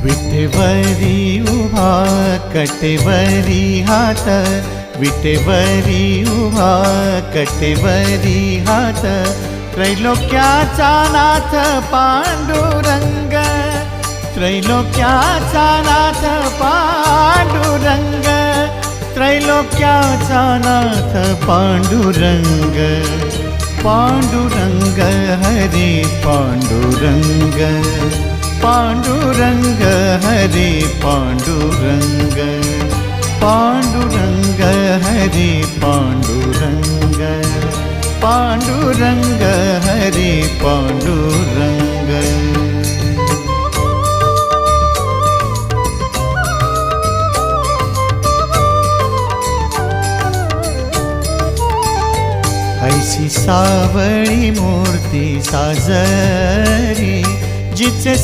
विटेवरी उभा कटेवरी हात, विटेवरी उभा कटेवरी हात, त्रैलोक्याचा नाथ पांडुरंग, त्रैलोक्याचा नाथ पांडुरंग, त्रैलोक्याचा नाथ पांडुरंग, पांडुरंग हरे पांडुरंग, पांडुरंग हरे पांडुरंग, पांडुरंग हरे पांडुरंग, पांडुरंग हरे पांडुरंग। ऐसी सावळी मूर्ती साजरी जिचे